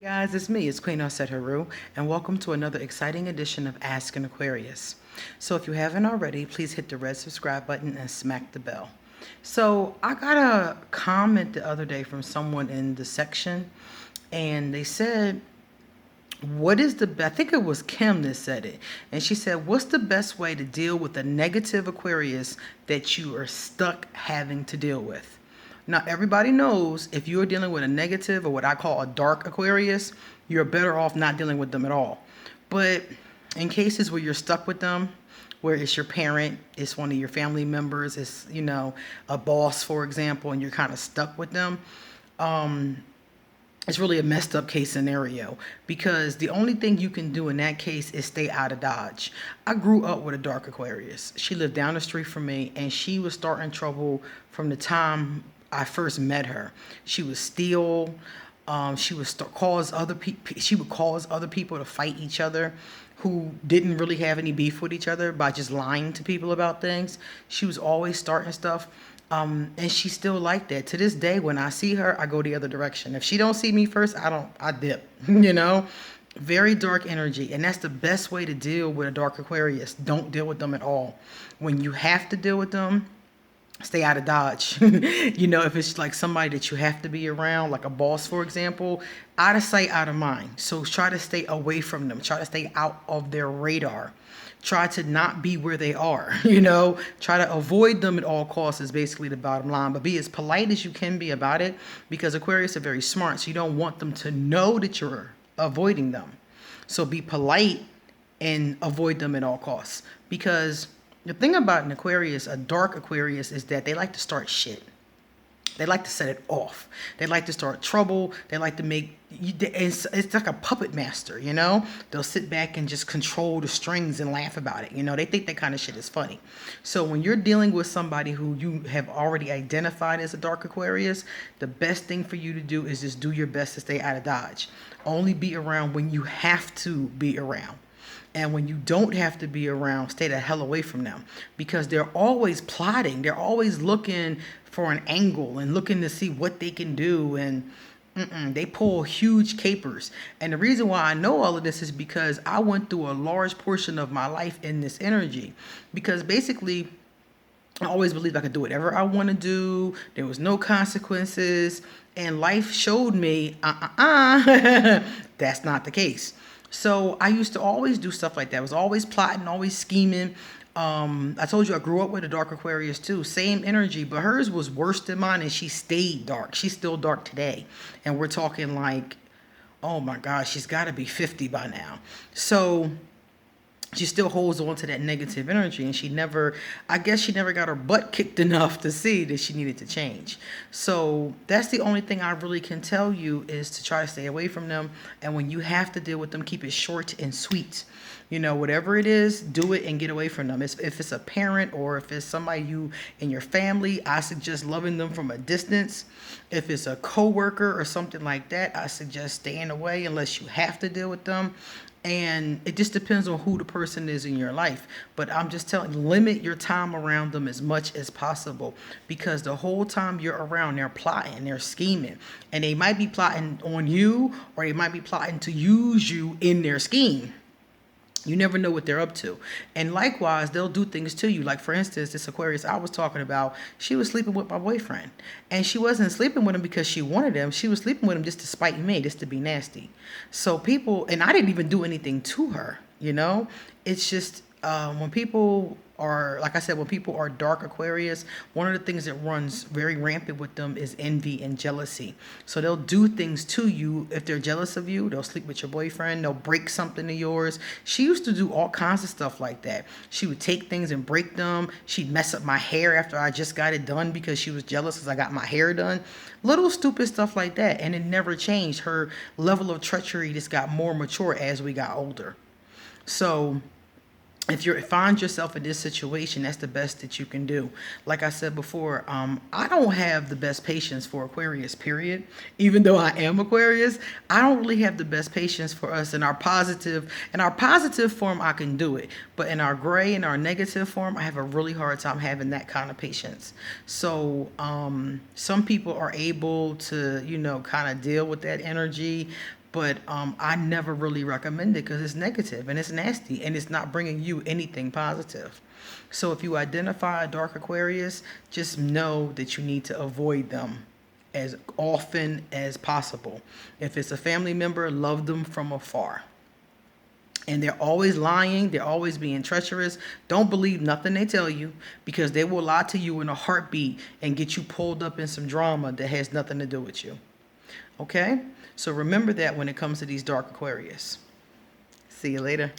Guys, it's me, it's Queen Osset Haru, and welcome to another exciting edition of Ask an Aquarius. So if you haven't already, please hit the red subscribe button and smack the bell. So I got a comment the other day from someone in the section, and they said, I think it was Kim that said it, and she said, what's the best way to deal with a negative Aquarius that you are stuck having to deal with? Now, everybody knows if you're dealing with a negative or what I call a dark Aquarius, you're better off not dealing with them at all. But in cases where you're stuck with them, where it's your parent, it's one of your family members, it's, a boss, for example, and you're kind of stuck with them, it's really a messed up case scenario because the only thing you can do in that case is stay out of Dodge. I grew up with a dark Aquarius. She lived down the street from me, and she was starting trouble from the time I first met her. She would steal. She would cause other people. She would cause other people to fight each other, who didn't really have any beef with each other, by just lying to people about things. She was always starting stuff. And she's still like that. To this day, when I see her, I go the other direction. If she don't see me first, I dip, Very dark energy. And that's the best way to deal with a dark Aquarius. Don't deal with them at all. When you have to deal with them, stay out of Dodge. If it's like somebody that you have to be around, like a boss, for example, out of sight, out of mind. So try to stay away from them. Try to stay out of their radar. Try to not be where they are, Try to avoid them at all costs is basically the bottom line. But be as polite as you can be about it, because Aquarius are very smart. So you don't want them to know that you're avoiding them. So be polite and avoid them at all costs. Because the thing about an Aquarius, a dark Aquarius, is that they like to start shit. They like to set it off. They like to start trouble. They like to make, it's like a puppet master, They'll sit back and just control the strings and laugh about it. They think that kind of shit is funny. So when you're dealing with somebody who you have already identified as a dark Aquarius, the best thing for you to do is just do your best to stay out of Dodge. Only be around when you have to be around. And when you don't have to be around, stay the hell away from them, because they're always plotting. They're always looking for an angle and looking to see what they can do. And they pull huge capers. And the reason why I know all of this is because I went through a large portion of my life in this energy. Because basically, I always believed I could do whatever I want to do. There was no consequences. And life showed me, that's not the case. So I used to always do stuff like that. I was always plotting, always scheming. I told you I grew up with a dark Aquarius too. Same energy, but hers was worse than mine, and she stayed dark. She's still dark today. And we're talking like, oh my gosh, she's got to be 50 by now. So she still holds on to that negative energy, and I guess she never got her butt kicked enough to see that she needed to change. So that's the only thing I really can tell you, is to try to stay away from them. And when you have to deal with them, keep it short and sweet. Whatever it is, do it and get away from them. If it's a parent, or if it's somebody you in your family, I suggest loving them from a distance. If it's a coworker or something like that, I suggest staying away unless you have to deal with them. And it just depends on who the person is in your life. But I'm just telling you, limit your time around them as much as possible, because the whole time you're around, they're plotting, they're scheming. And they might be plotting on you, or they might be plotting to use you in their scheme. You never know what they're up to. And likewise, they'll do things to you. Like, for instance, this Aquarius I was talking about, she was sleeping with my boyfriend. And she wasn't sleeping with him because she wanted him. She was sleeping with him just to spite me, just to be nasty. So people, and I didn't even do anything to her, It's just when people are, like I said, when people are dark Aquarius, one of the things that runs very rampant with them is envy and jealousy. So they'll do things to you. If they're jealous of you, they'll sleep with your boyfriend. They'll break something of yours. She used to do all kinds of stuff like that. She would take things and break them. She'd mess up my hair after I just got it done because she was jealous because I got my hair done. Little stupid stuff like that. And it never changed. Her level of treachery just got more mature as we got older. So if you find yourself in this situation, that's the best that you can do. Like I said before, I don't have the best patience for Aquarius, period. Even though I am Aquarius, I don't really have the best patience for us in our positive. In our positive form, I can do it. But in our gray and our negative form, I have a really hard time having that kind of patience. So some people are able to, kind of deal with that energy. But I never really recommend it because it's negative and it's nasty and it's not bringing you anything positive. So if you identify a dark Aquarius, just know that you need to avoid them as often as possible. If it's a family member, love them from afar. And they're always lying, they're always being treacherous. Don't believe nothing they tell you, because they will lie to you in a heartbeat and get you pulled up in some drama that has nothing to do with you. Okay? So remember that when it comes to these dark Aquarius. See you later.